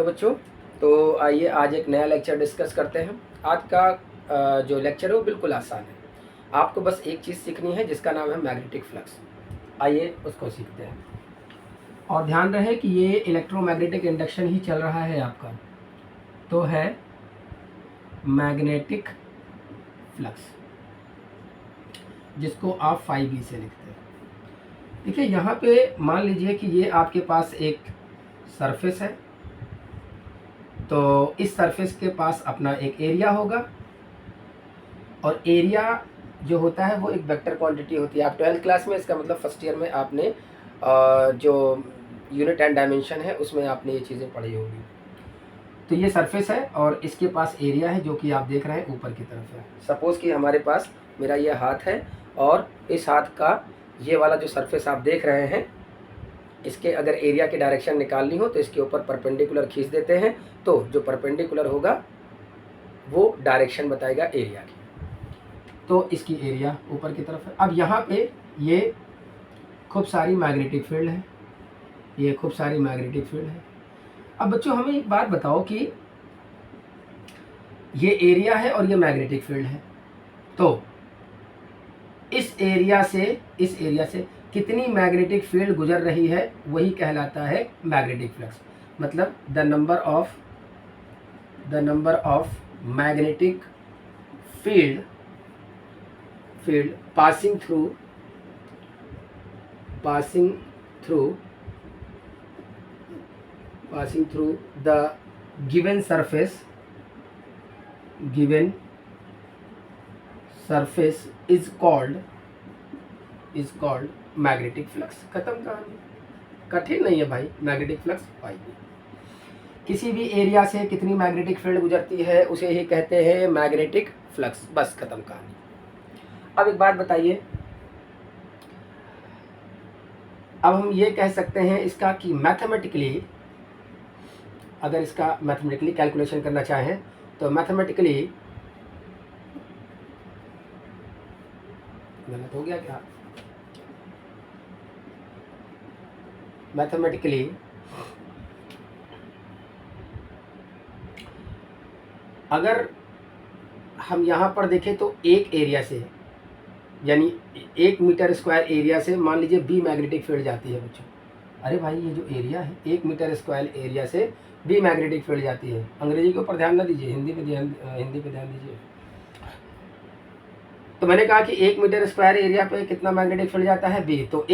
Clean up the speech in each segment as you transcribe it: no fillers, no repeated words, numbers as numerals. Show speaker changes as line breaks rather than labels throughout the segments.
Hello बच्चों। तो आइए आज एक नया लेक्चर डिस्कस करते हैं। आज का जो लेक्चर है वो बिल्कुल आसान है। आपको बस एक चीज़ सीखनी है जिसका नाम है मैग्नेटिक फ्लक्स। आइए उसको सीखते हैं। और ध्यान रहे कि ये इलेक्ट्रोमैग्नेटिक इंडक्शन ही चल रहा है आपका, तो है मैग्नेटिक फ्लक्स, जिसको आप 5B से लिखते हैं। देखिए यहाँ पे मान लीजिए कि ये आपके पास एक सरफेस है, तो इस सरफेस के पास अपना एक एरिया होगा, और एरिया जो होता है वो एक वेक्टर क्वांटिटी होती है। आप 12th क्लास में, इसका मतलब फर्स्ट ईयर में आपने जो यूनिट एंड डायमेंशन है उसमें आपने ये चीज़ें पढ़ी होगी। तो ये सरफेस है और इसके पास एरिया है जो कि आप देख रहे हैं ऊपर की तरफ है। सपोज़ कि हमारे पास मेरा ये हाथ है और इस हाथ का ये वाला जो सरफेस आप देख रहे हैं, इसके अगर एरिया की डायरेक्शन निकालनी हो तो इसके ऊपर परपेंडिकुलर खींच देते हैं, तो जो परपेंडिकुलर होगा वो डायरेक्शन बताएगा एरिया की। तो इसकी एरिया ऊपर की तरफ है। अब यहाँ पे ये खूब सारी मैग्नेटिक फील्ड है, ये खूब सारी मैग्नेटिक फील्ड है। अब बच्चों हमें एक बात बताओ कि ये एरिया है और ये मैग्नेटिक फील्ड है, तो इस एरिया से कितनी मैग्नेटिक फील्ड गुजर रही है वही कहलाता है मैग्नेटिक फ्लक्स। मतलब the number of magnetic field passing through the given surface is called magnetic flux. खत्म कहानी। कठिन नहीं है भाई, मैग्नेटिक फ्लक्स पाइए। किसी भी एरिया से कितनी मैग्नेटिक फील्ड गुजरती है उसे ही कहते हैं मैग्नेटिक फ्लक्स। बस खत्म कहानी। अब एक बात बताइए, अब हम ये कह सकते हैं इसका कि मैथमेटिकली, अगर इसका मैथमेटिकली कैलकुलेशन करना चाहें तो मैथमेटिकली गलत हो गया क्या? मैथमेटिकली अगर हम यहाँ पर देखें तो एक एरिया से, यानी 1 मीटर स्क्वायर एरिया से मान लीजिए बी मैग्नेटिक फील्ड जाती है बच्चों। अरे भाई ये जो एरिया है 1 मीटर स्क्वायर एरिया से बी मैग्नेटिक फील्ड जाती है। अंग्रेजी के ऊपर ध्यान ना दीजिए, हिंदी पे ध्यान दीजिए। तो मैंने कहा कि 1 मीटर स्क्वायर एरिया पे कितना मैग्नेटिक फील्ड जाता है? बी। तो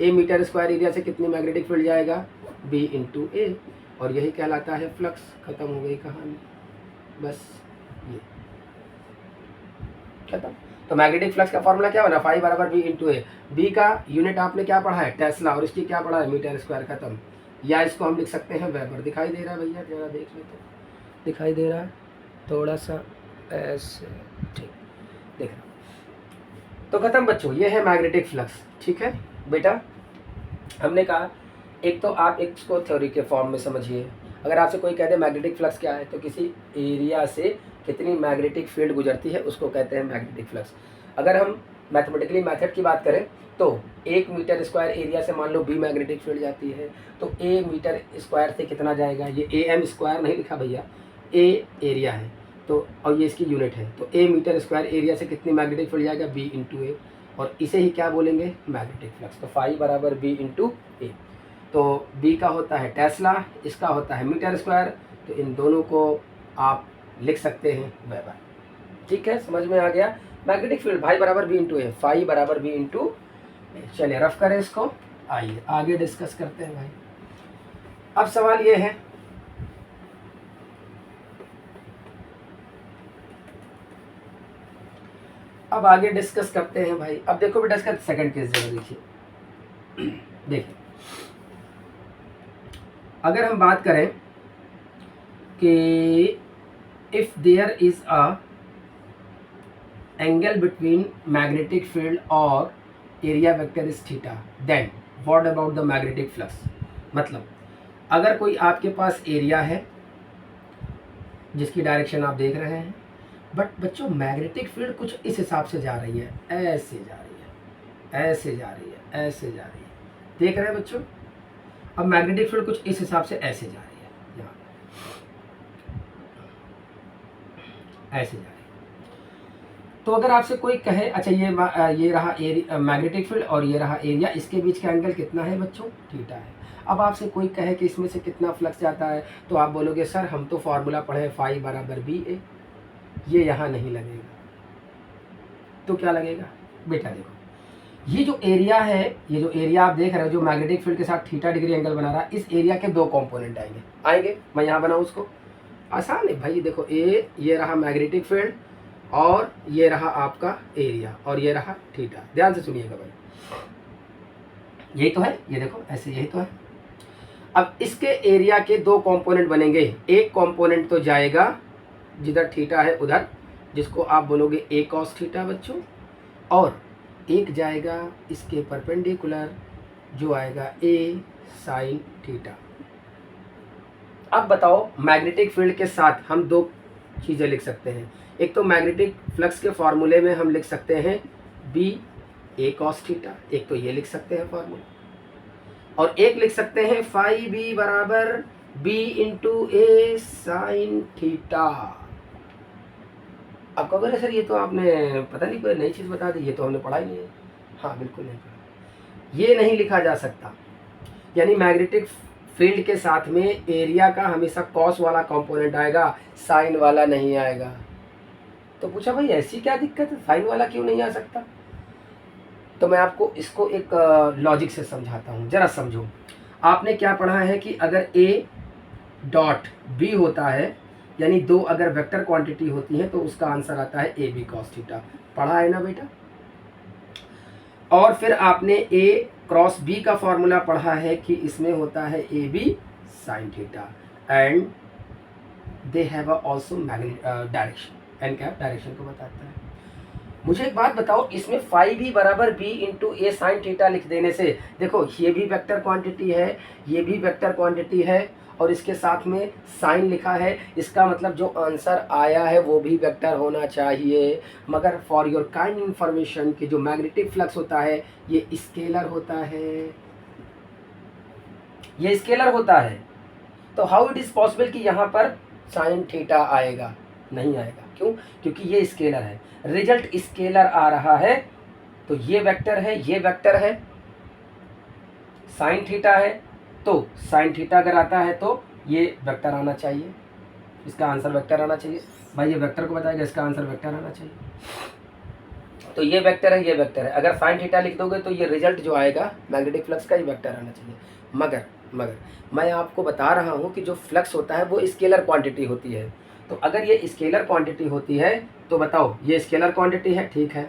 ए मीटर स्क्वायर एरिया से कितनी मैग्नेटिक फील्ड जाएगा? बी इंटू ए, और यही कहलाता है फ्लक्स। खत्म हो गई कहानी, बस ये खत्म। तो मैग्नेटिक फ्लक्स का फॉर्मूला क्या बना? फाई बराबर बी इंटू ए। बी का यूनिट आपने क्या पढ़ा है? टेस्ला, और इसकी क्या पढ़ा है? Metre square. खत्म। या इसको हम लिख सकते हैं वेबर। दिखाई दे रहा है भैया? जरा देख लेते, दिखाई दे रहा है? थोड़ा सा ऐसे, ठीक देख रहा। तो खत्म बच्चों, ये है मैग्नेटिक फ्लक्स। ठीक है बेटा, हमने कहा एक तो आप इसको थ्योरी के फॉर्म में समझिए। अगर आपसे कोई कह दे मैग्नेटिक फ्लक्स क्या है, तो किसी एरिया से कितनी मैग्नेटिक फील्ड गुजरती है उसको कहते हैं मैग्नेटिक फ्लक्स। अगर हम मैथमेटिकली मेथड की बात करें तो 1 मीटर स्क्वायर एरिया से मान लो बी मैग्नेटिक फील्ड जाती है, तो ए मीटर स्क्वायर से कितना जाएगा? ये ए एम स्क्वायर नहीं लिखा भैया, ए एरिया है तो, और ये इसकी यूनिट है, तो ए मीटर स्क्वायर एरिया से कितनी मैग्नेटिक फील्ड जाएगा? बी इंटू ए, और इसे ही क्या बोलेंगे? Magnetic flux. तो फाई बराबर बी इंटू ए। तो बी का होता है टेस्ला, इसका होता है मीटर स्क्वायर, तो इन दोनों को आप लिख सकते हैं वेबर। ठीक है, समझ में आ गया? मैग्नेटिक फील्ड भाई बराबर बी इंटू ए, फाई बराबर बी इंटू ए। चलिए रफ करें इसको, आइए आगे डिस्कस करते हैं भाई। अब सवाल ये है, अब आगे डिस्कस करते हैं भाई। अब देखो बेटा, इसका सेकंड केस जरा देखिए। देखिए अगर हम बात करें कि if there is a angle between magnetic field और area vector is theta, then what about the magnetic flux. मतलब अगर कोई आपके पास एरिया है जिसकी डायरेक्शन आप देख रहे हैं, बट बच्चों मैग्नेटिक फील्ड कुछ इस हिसाब से जा रही है, ऐसे जा रही है, ऐसे जा रही है, ऐसे जा रही है। देख रहे हैं बच्चों? अब मैग्नेटिक फील्ड कुछ इस हिसाब से ऐसे जा रही है, ऐसे जाएगा। तो अगर आपसे कोई कहे अच्छा ये रहा मैग्नेटिक फील्ड और ये रहा एरिया, इसके बीच का एंगल कितना है बच्चों? थीटा है। अब आपसे कोई कहे कि इसमें से कितना फ्लक्स जाता है, तो आप बोलोगे सर हम तो फॉर्मूला पढ़े फाई बराबर बी ए, ये यहाँ नहीं लगेगा। तो क्या लगेगा बेटा? देखो ये जो एरिया है, ये जो एरिया आप देख रहे हो जो मैग्नेटिक फील्ड के साथ थीटा डिग्री एंगल बना रहा है, इस एरिया के दो कंपोनेंट आएंगे। मैं यहाँ बनाऊँ उसको, आसान है भाई। देखो ये रहा मैग्नेटिक फील्ड और ये रहा आपका एरिया और ये रहा थीटा। ध्यान से सुनिएगा भाई, यही तो है, ये देखो ऐसे यही तो है। अब इसके एरिया के दो कंपोनेंट बनेंगे। एक कंपोनेंट तो जाएगा जिधर थीटा है उधर, जिसको आप बोलोगे ए कॉस थीटा बच्चों, और एक जाएगा इसके परपेंडिकुलर जो आएगा ए साइन थीटा। अब बताओ मैग्नेटिक फील्ड के साथ हम दो चीज़ें लिख सकते हैं। एक तो मैग्नेटिक फ्लक्स के फॉर्मूले में हम लिख सकते हैं बी ए कॉस थीटा, एक तो ये लिख सकते हैं फॉर्मूला, और एक लिख सकते हैं फाई बी बराबर B into A sine theta. अब कहोगे सर ये तो आपने पता नहीं कोई नई चीज़ बता दी, ये तो हमने पढ़ा ही नहीं है। हाँ बिल्कुल नहीं पढ़ा, ये नहीं लिखा जा सकता। यानी मैग्नेटिक फील्ड के साथ में एरिया का हमेशा कॉस वाला कंपोनेंट आएगा, साइन वाला नहीं आएगा। तो पूछा भाई ऐसी क्या दिक्कत है, साइन वाला क्यों नहीं आ सकता? तो मैं आपको इसको एक लॉजिक से समझाता हूँ, जरा समझो। आपने क्या पढ़ा है कि अगर ए डॉट बी होता है, यानी दो अगर वेक्टर क्वांटिटी होती है तो उसका आंसर आता है ए बी कॉस थीटा। पढ़ा है ना बेटा? और फिर आपने ए क्रॉस बी का फॉर्मूला पढ़ा है कि इसमें होता है A B sine theta, and they have also direction, N cap direction को बताता है। मुझे एक बात बताओ, इसमें फाई बी बराबर B into A sine theta लिख देने से, देखो ये भी वेक्टर क्वांटिटी है, ये भी वेक्टर क्वांटिटी है, और इसके साथ में साइन लिखा है, इसका मतलब जो आंसर आया है वो भी वेक्टर होना चाहिए। मगर फॉर योर काइंड इंफॉर्मेशन कि जो मैग्नेटिक फ्लक्स होता है ये स्केलर होता है, ये स्केलर होता है। तो हाउ इट इज़ पॉसिबल कि यहाँ पर साइन थीटा आएगा? नहीं आएगा। क्यों? क्योंकि ये स्केलर है, रिजल्ट स्केलर आ रहा है। तो ये वेक्टर है, ये वेक्टर है, साइन थीटा है, तो साइन थीटा अगर आता है तो ये वेक्टर आना चाहिए, इसका आंसर वेक्टर आना चाहिए। भाई ये वेक्टर को बताएगा, इसका आंसर वेक्टर आना चाहिए। तो ये वेक्टर है, ये वेक्टर है। अगर साइन थीटा लिख दोगे तो ये रिजल्ट जो आएगा मैग्नेटिक फ्लक्स का ही वेक्टर आना चाहिए। मगर मैं आपको बता रहा हूँ कि जो फ्लक्स होता है वो स्केलर क्वांटिटी होती है। तो अगर ये स्केलर क्वांटिटी होती है तो बताओ ये स्केलर क्वांटिटी है, ठीक है,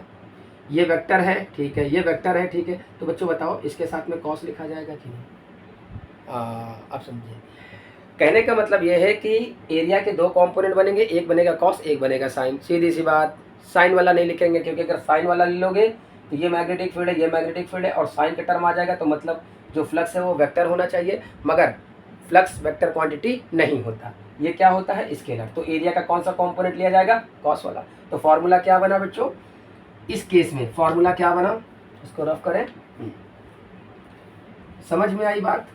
ये वेक्टर है, ठीक है, ये वेक्टर है, ठीक है। तो बच्चों बताओ इसके साथ में कॉस लिखा जाएगा कि नहीं? आप समझिए, कहने का मतलब ये है कि एरिया के दो कंपोनेंट बनेंगे, एक बनेगा कॉस, एक बनेगा साइन। सीधी सी बात, साइन वाला नहीं लिखेंगे क्योंकि अगर साइन वाला ले लोगे तो ये मैग्नेटिक फील्ड है, ये मैग्नेटिक फील्ड है, और साइन का टर्म आ जाएगा, तो मतलब जो फ्लक्स है वो वेक्टर होना चाहिए। मगर फ्लक्स वेक्टर क्वांटिटी नहीं होता, ये क्या होता है? स्केलर। तो एरिया का कौन सा कंपोनेंट लिया जाएगा? कॉस वाला। तो फॉर्मूला क्या बना बच्चों इस केस में? फॉर्मूला क्या बना, उसको रफ करें। समझ में आई बात?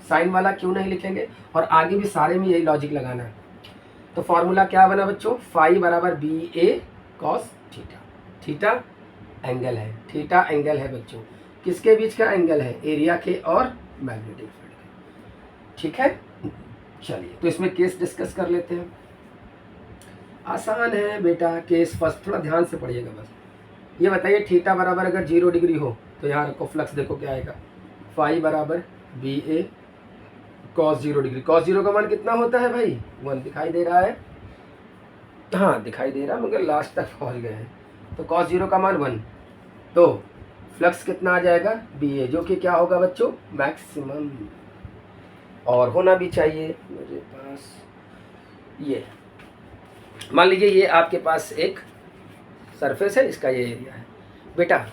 साइन वाला क्यों नहीं लिखेंगे, और आगे भी सारे में यही लॉजिक लगाना है। तो फॉर्मूला क्या बना बच्चों? फाई बराबर B A cos theta. Theta angle है, थीटा एंगल है बच्चों, किसके बीच का एंगल है? एरिया के और मैग्नेटिक फील्ड के। ठीक है, चलिए तो इसमें केस डिस्कस कर लेते हैं। आसान है बेटा केस, फर्स्ट थोड़ा ध्यान से पढ़िएगा बस। ये बताइए थीटा बराबर अगर 0 डिग्री हो तो यहाँ रखो फ्लक्स, देखो क्या आएगा, फाई बराबर B A cos 0 degree. Cos 0 का मान कितना होता है भाई? 1 दिखाई दे रहा है, हाँ दिखाई दे रहा है, मगर लास्ट तक पहुँच गए हैं। तो कॉस 0 का मान 1, तो फ्लक्स कितना आ जाएगा? बी ए, जो कि क्या होगा बच्चों? मैक्सिमम, और होना भी चाहिए मेरे पास। ये मान लीजिए ये आपके पास एक सरफेस है, इसका ये एरिया है बेटा,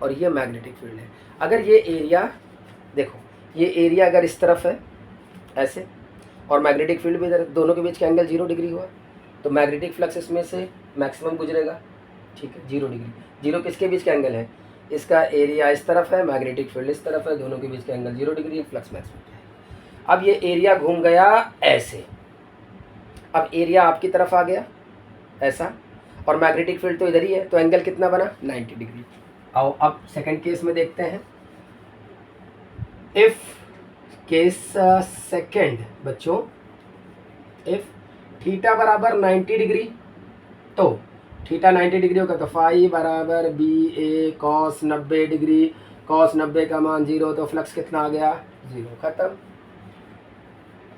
और ये मैग्नेटिक फील्ड है। अगर ये एरिया देखो, ये एरिया अगर इस तरफ है ऐसे, और मैग्नेटिक फील्ड भी इधर, दोनों के बीच का एंगल 0 डिग्री हुआ, तो मैग्नेटिक फ्लक्स इसमें से मैक्सिमम गुजरेगा। ठीक है, 0 डिग्री। 0 किसके बीच का एंगल है? इसका एरिया इस तरफ है, मैग्नेटिक फील्ड इस तरफ है, दोनों के बीच का एंगल 0 डिग्री है, फ्लक्स मैक्सिमम है। अब ये एरिया घूम गया ऐसे, अब एरिया आपकी तरफ आ गया ऐसा, और मैग्नेटिक फील्ड तो इधर ही है, तो एंगल कितना बना 90 डिग्री। आओ अब सेकंड केस में देखते हैं। इफ केस सेकंड बच्चों, इफ थीटा बराबर 90 डिग्री, तो थीटा 90 डिग्री होगा तो फाई बराबर B A cos 90 degree, cos 90 का मान 0, तो फ्लक्स कितना आ गया 0, खत्म।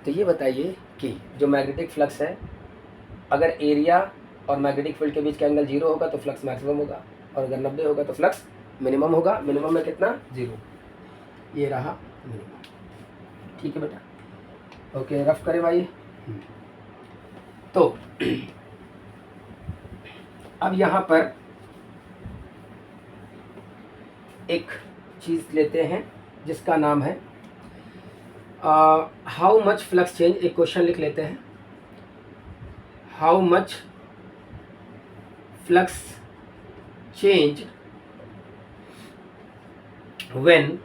तो ये बताइए कि जो मैग्नेटिक फ्लक्स है, अगर एरिया और मैग्नेटिक फील्ड के बीच का एंगल 0 होगा तो फ्लक्स मैक्सिमम होगा, और अगर 90 होगा तो फ्लक्स मिनिमम होगा। मिनिमम में कितना 0, ये रहा मिनिमम। ठीक है बेटा, ओके रफ करें भाई। तो अब यहाँ पर एक चीज़ लेते हैं जिसका नाम है हाउ मच फ्लक्स चेंज। एक क्वेश्चन लिख लेते हैं, how much flux change when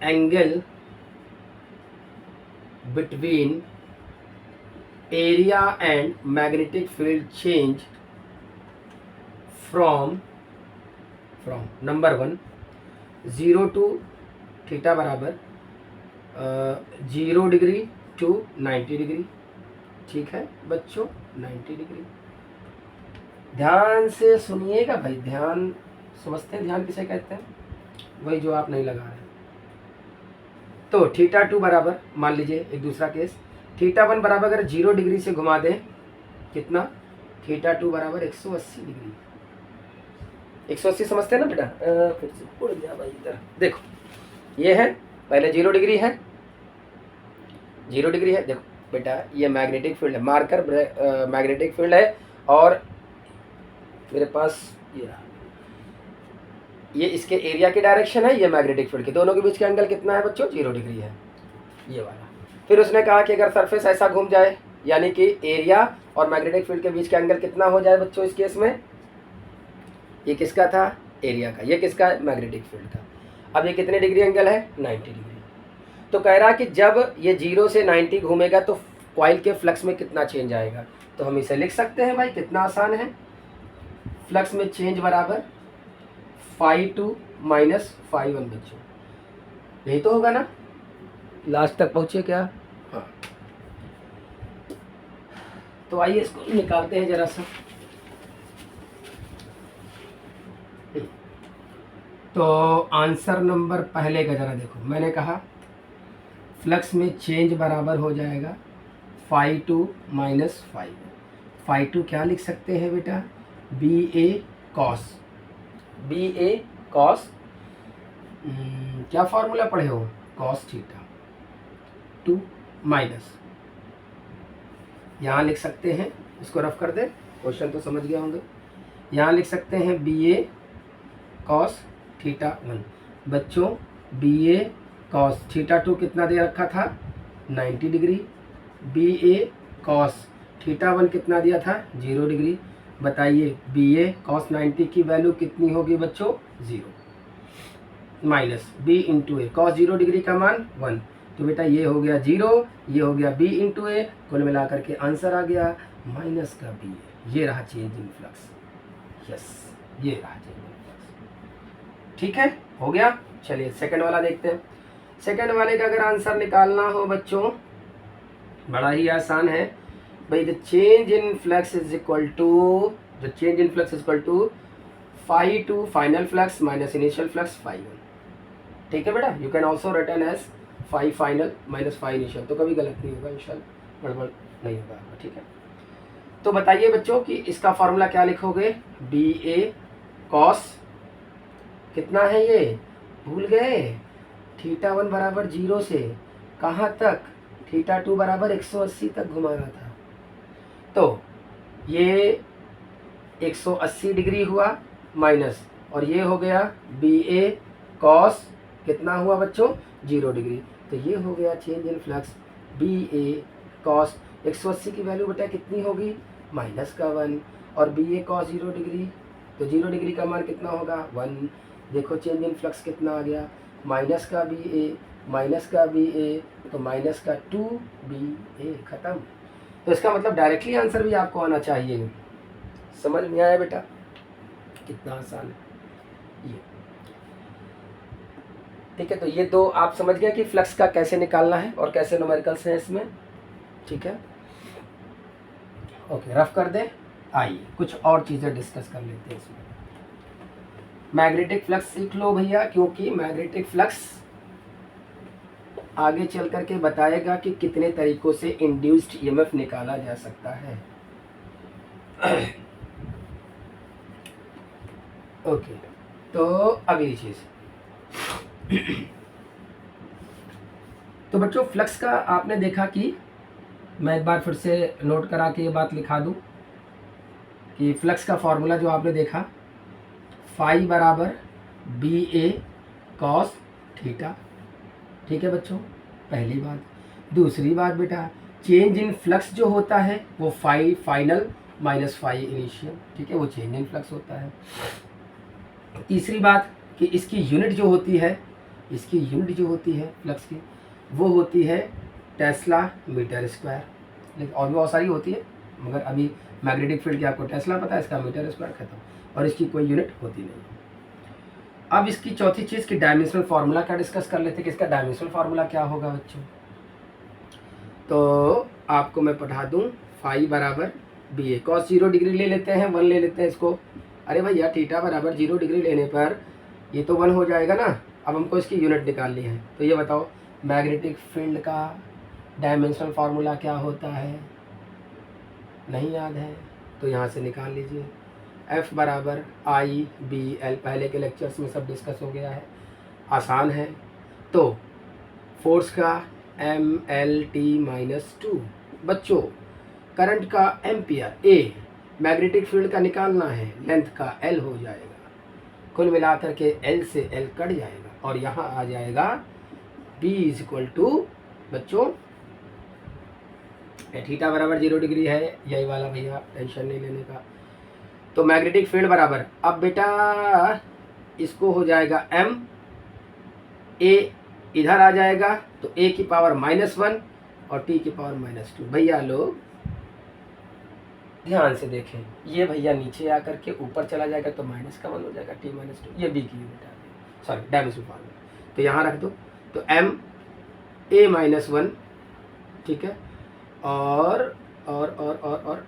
angle between area and magnetic field change from number 1 0 to theta बराबर 0 डिग्री टू 90 डिग्री। ठीक है बच्चों, 90 डिग्री। ध्यान से सुनिएगा भाई, ध्यान समझते हैं, ध्यान किसे कहते हैं, वही जो आप नहीं लगा रहे हैं। तो थीटा 2 बराबर, मान लीजिए एक दूसरा केस, थीटा 1 बराबर अगर 0 डिग्री से घुमा दें, कितना, थीटा 2 बराबर 180 डिग्री। 180 समझते हैं ना बेटा, फिर से उड़ गया भाई इधर, देखो ये है, पहले 0 डिग्री है, 0 डिग्री है, देखो बेटा ये मैग्नेटिक फील्ड है, मार्कर मैग्नेटिक फील्ड है, और मेरे पास ये इसके एरिया की डायरेक्शन है, ये मैग्नेटिक फील्ड के, दोनों के बीच का एंगल कितना है बच्चों 0 डिग्री है, ये वाला। फिर उसने कहा कि अगर सरफेस ऐसा घूम जाए, यानी कि एरिया और मैग्नेटिक फील्ड के बीच का एंगल कितना हो जाए बच्चों इस केस में, ये किसका था, एरिया का, ये किसका है, मैग्नेटिक फील्ड का। अब ये कितने डिग्री एंगल है 90 डिग्री। तो कह रहा कि जब ये 0 से 90 घूमेगा तो कॉइल के फ्लक्स में कितना चेंज आएगा। तो हम इसे लिख सकते हैं भाई, कितना आसान है, फ्लक्स में चेंज बराबर φ2 माइनस φ1 बच्चों, यही तो होगा ना, लास्ट तक पहुंचे क्या। हाँ तो आइए इसको निकालते हैं जरा सा। तो आंसर नंबर पहले का जरा देखो, मैंने कहा फ्लक्स में चेंज बराबर हो जाएगा φ2 माइनस φ1। φ2 क्या लिख सकते हैं बेटा, बी ए कॉस, क्या फॉर्मूला पढ़े हो, कॉस थीटा 2 माइनस, यहाँ लिख सकते हैं, इसको रफ कर दे, क्वेश्चन तो समझ गए होंगे, यहाँ लिख सकते हैं बी ए कॉस थीटा 1। बच्चों बी ए कॉस थीटा 2 कितना दे रखा था 90 degree, B A cos theta 1 कितना दिया था 0 डिग्री। बताइए बी ए कॉस 90 की वैल्यू कितनी होगी बच्चों 0, माइनस बी इंटू ए, कॉस 0 डिग्री का मान 1, तो बेटा ये हो गया 0, ये हो गया बी इंटू ए, कुल मिलाकर के आंसर आ गया माइनस का बी ए। ये रहा चेंज इन फ्लक्स, यस ये रहा चेंज इन फ्लक्स। ठीक है, हो गया। चलिए सेकंड वाला देखते हैं। सेकंड वाले का अगर आंसर निकालना हो बच्चों, बड़ा ही आसान है भाई, the change in flux is equal to, the change in flux is equal to φ2 final flux minus initial flux φ1। ठीक है बेटा, you can also return as phi final minus phi initial, तो कभी गलत नहीं होगा इंशाल्लाह, गड़बड़ नहीं होगा। ठीक है, तो बताइए बच्चों कि इसका फॉर्मूला क्या लिखोगे, बी ए कॉस कितना है ये भूल गए, थीटा 1 बराबर 0 से कहाँ तक, थीटा 2 बराबर 180 तक घुमाना था, तो ये 180 डिग्री हुआ माइनस, और ये हो गया बी ए कॉस कितना हुआ बच्चों 0 डिग्री, तो ये हो गया change in flux B A cos 180 की वैल्यू बेटा कितनी होगी माइनस का 1, और बी ए कॉस 0 डिग्री, तो 0 डिग्री का मान कितना होगा 1। देखो चेंज इन फ्लक्स कितना आ गया, माइनस का बी ए माइनस का बी ए, तो माइनस का 2 बी ए, खत्म। तो इसका मतलब डायरेक्टली आंसर भी आपको आना चाहिए। समझ में आया बेटा, कितना आसान है ये। ठीक है, तो ये दो आप समझ गए कि फ्लक्स का कैसे निकालना है और कैसे न्यूमेरिकल्स हैं इसमें। ठीक है, ओके, रफ कर दें। आइए कुछ और चीज़ें डिस्कस कर लेते हैं इसमें। मैग्नेटिक फ्लक्स सीख लो भैया, क्योंकि मैग्नेटिक फ्लक्स आगे चल करके बताएगा कि कितने तरीकों से इंड्यूस्ड ईएमएफ निकाला जा सकता है। ओके, तो अगली चीज़, तो बच्चों फ्लक्स का आपने देखा कि मैं एक बार फिर से नोट करा के ये बात लिखा दूं कि फ्लक्स का फॉर्मूला जो आपने देखा, फाई बराबर बी ए कॉस थीटा। ठीक है बच्चों, पहली बात। दूसरी बात बेटा, चेंज इन फ्लक्स जो होता है वो phi final minus phi initial. ठीक है, वो चेंज इन फ्लक्स होता है। तीसरी बात कि इसकी यूनिट जो होती है, इसकी यूनिट जो होती है फ्लक्स की, वो होती है टेस्ला मीटर स्क्वायर। लेकिन और भी बहुत सारी होती है, मगर अभी मैग्नेटिक फील्ड की आपको टेस्ला पता है, इसका मीटर स्क्वायर खत्म, और इसकी कोई यूनिट होती नहीं। अब इसकी चौथी चीज़ की डायमेंशनल फार्मूला का डिस्कस कर लेते हैं कि इसका डायमेंशनल फार्मूला क्या होगा बच्चों। तो आपको मैं पढ़ा दूं, फाई बराबर बी ए कॉस 0 डिग्री ले लेते हैं, 1 ले लेते हैं इसको। अरे भैया थीटा बराबर 0 डिग्री लेने पर ये तो 1 हो जाएगा ना। अब हमको इसकी यूनिट निकालनी है, तो ये बताओ मैग्नेटिक फील्ड का डायमेंशनल फार्मूला क्या होता है, नहीं याद है तो यहाँ से निकाल लीजिए। F बराबर आई बी एल, पहले के लेक्चर्स में सब डिस्कस हो गया है, आसान है। तो फोर्स का एम एल टी माइनस 2। बच्चों करंट का एम्पियर ए, मैग्नेटिक फील्ड का निकालना है, लेंथ का एल हो जाएगा, कुल मिलाकर के एल से एल कट जाएगा और यहाँ आ जाएगा बी इज इक्वल टू बच्चों थीटा बराबर 0 डिग्री है, यही वाला भैया, टेंशन नहीं लेने का। तो मैग्नेटिक फील्ड बराबर, अब बेटा इसको हो जाएगा m, a इधर आ जाएगा तो a की पावर -1 और t की पावर -2। भैया लोग ध्यान से देखें, ये भैया नीचे आकर के ऊपर चला जाएगा तो माइनस का 1 हो जाएगा, t -2, ये b की यूनिट आ गई, सॉरी डायमेंशनल फार्मूला। तो यहाँ रख दो, तो m a -1, ठीक है, और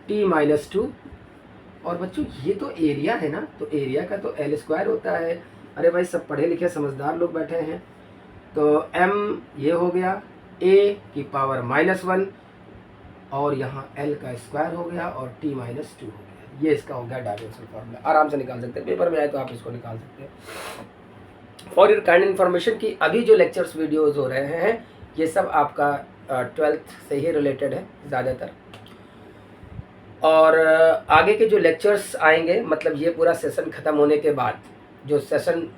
t -2। और बच्चों ये तो एरिया है ना, तो एरिया का तो एल स्क्वायर होता है। अरे भाई सब पढ़े लिखे समझदार लोग बैठे हैं। तो m ये हो गया a की पावर -1 और यहाँ l का स्क्वायर हो गया और t -2 हो गया। ये इसका हो गया डायमेंशनल फार्मूला, आराम से निकाल सकते हैं, पेपर में आए तो आप इसको निकाल सकते हैं। फॉर योर काइंड इन्फॉर्मेशन कि अभी जो लेक्चर्स वीडियोज़ हो रहे हैं ये सब आपका 12th से ही रिलेटेड है ज़्यादातर, और आगे के जो लेक्चर्स आएंगे, मतलब ये पूरा सेशन ख़त्म होने के बाद जो सेशन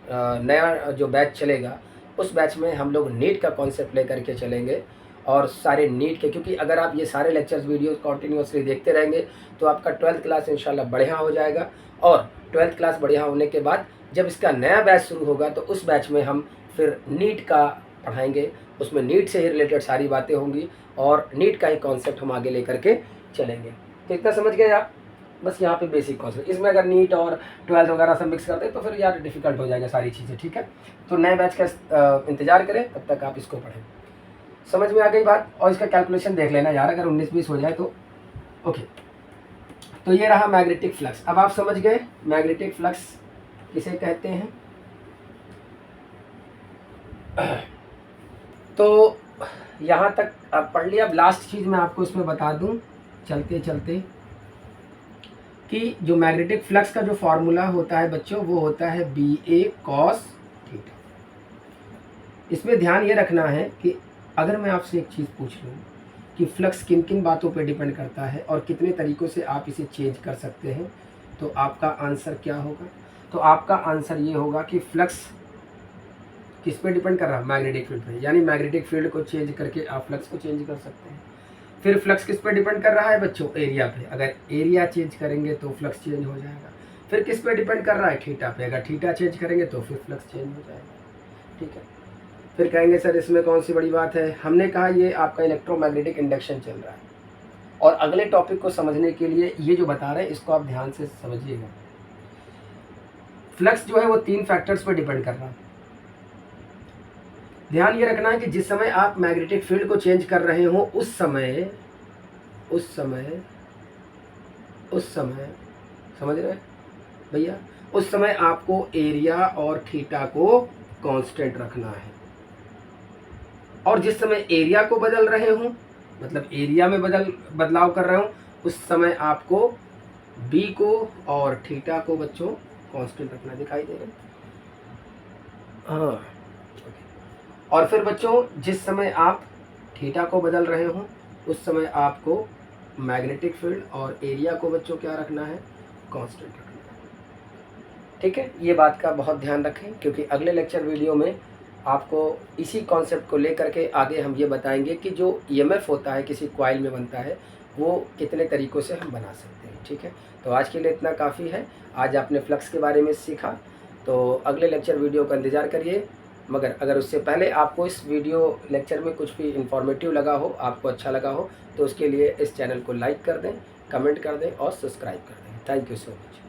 नया जो बैच चलेगा, उस बैच में हम लोग नीट का कॉन्सेप्ट लेकर के चलेंगे और सारे नीट के, क्योंकि अगर आप ये सारे लेक्चर्स वीडियो कंटिन्यूसली देखते रहेंगे तो आपका 12th क्लास इंशाल्लाह बढ़िया हो जाएगा। और 12th क्लास बढ़िया होने के बाद जब इसका नया बैच शुरू होगा तो उस बैच में हम फिर नीट का पढ़ाएंगे, उसमें नीट से ही रिलेटेड सारी बातें होंगी और नीट का ही कॉन्सेप्ट हम आगे लेकर के चलेंगे। तो इतना समझ गए आप, बस यहाँ पे बेसिक कॉन्सेप्ट। इसमें अगर नीट और 12th वगैरह सब मिक्स करते हैं तो फिर यार डिफ़िकल्ट हो जाएगा सारी चीज़ें, ठीक है। तो नए बैच का इंतज़ार करें, तब तक आप इसको पढ़ें। समझ में आ गई बात, और इसका कैलकुलेशन देख लेना यार, अगर 19-20 हो जाए तो ओके। तो ये रहा मैग्नेटिक फ्लक्स। अब आप समझ गए मैग्नेटिक फ्लक्स किसे कहते हैं। तो यहाँ तक आप पढ़ लिया। अब लास्ट चीज़ मैं आपको इसमें बता दूँ चलते चलते कि जो मैग्नेटिक फ्लक्स का जो फॉर्मूला होता है बच्चों, वो होता है बी ए कॉस थीटा। इसमें ध्यान ये रखना है कि अगर मैं आपसे एक चीज़ पूछ लूँ कि फ्लक्स किन किन बातों पे डिपेंड करता है और कितने तरीक़ों से आप इसे चेंज कर सकते हैं, तो आपका आंसर क्या होगा। तो आपका आंसर ये होगा कि फ्लक्स किस पे डिपेंड कर रहा है, मैग्नेटिक फील्ड पे, यानी मैग्नेटिक फील्ड को चेंज करके आप फ्लक्स को चेंज कर सकते हैं। फिर फ्लक्स किस पे डिपेंड कर रहा है बच्चों, एरिया पे, अगर एरिया चेंज करेंगे तो फ्लक्स चेंज हो जाएगा। फिर किस पे डिपेंड कर रहा है, थीटा पे, अगर थीटा चेंज करेंगे तो फिर फ्लक्स चेंज हो जाएगा, ठीक है। फिर कहेंगे सर इसमें कौन सी बड़ी बात है, हमने कहा ये आपका इलेक्ट्रोमैग्नेटिक इंडक्शन चल रहा है, और अगले टॉपिक को समझने के लिए ये जो बता रहे हैं इसको आप ध्यान से समझिएगा। फ्लक्स जो है वो 3 फैक्टर्स पर डिपेंड कर रहा है। ध्यान ये रखना है कि जिस समय आप मैग्नेटिक फील्ड को चेंज कर रहे हो उस समय समझ रहे हैं भैया, उस समय आपको एरिया और थीटा को कांस्टेंट रखना है। और जिस समय एरिया को बदल रहे हो, मतलब एरिया में बदलाव कर रहे हो, उस समय आपको बी को और थीटा को बच्चों कांस्टेंट रखना। दिखाई दे रहा है? हाँ। और फिर बच्चों जिस समय आप थीटा को बदल रहे हो उस समय आपको मैग्नेटिक फील्ड और एरिया को बच्चों क्या रखना है, कांस्टेंट रखना है। ठीक है, ये बात का बहुत ध्यान रखें, क्योंकि अगले लेक्चर वीडियो में आपको इसी कॉन्सेप्ट को लेकर के आगे हम ये बताएंगे कि जो ईएमएफ होता है किसी कॉइल में बनता है वो कितने तरीक़ों से हम बना सकते हैं। ठीक है, तो आज के लिए इतना काफ़ी है। आज आपने फ्लक्स के बारे में सीखा, तो अगले लेक्चर वीडियो का इंतज़ार करिए। मगर अगर उससे पहले आपको इस वीडियो लेक्चर में कुछ भी इन्फॉर्मेटिव लगा हो, आपको अच्छा लगा हो, तो उसके लिए इस चैनल को लाइक कर दें, कमेंट कर दें और सब्सक्राइब कर दें। Thank you so much.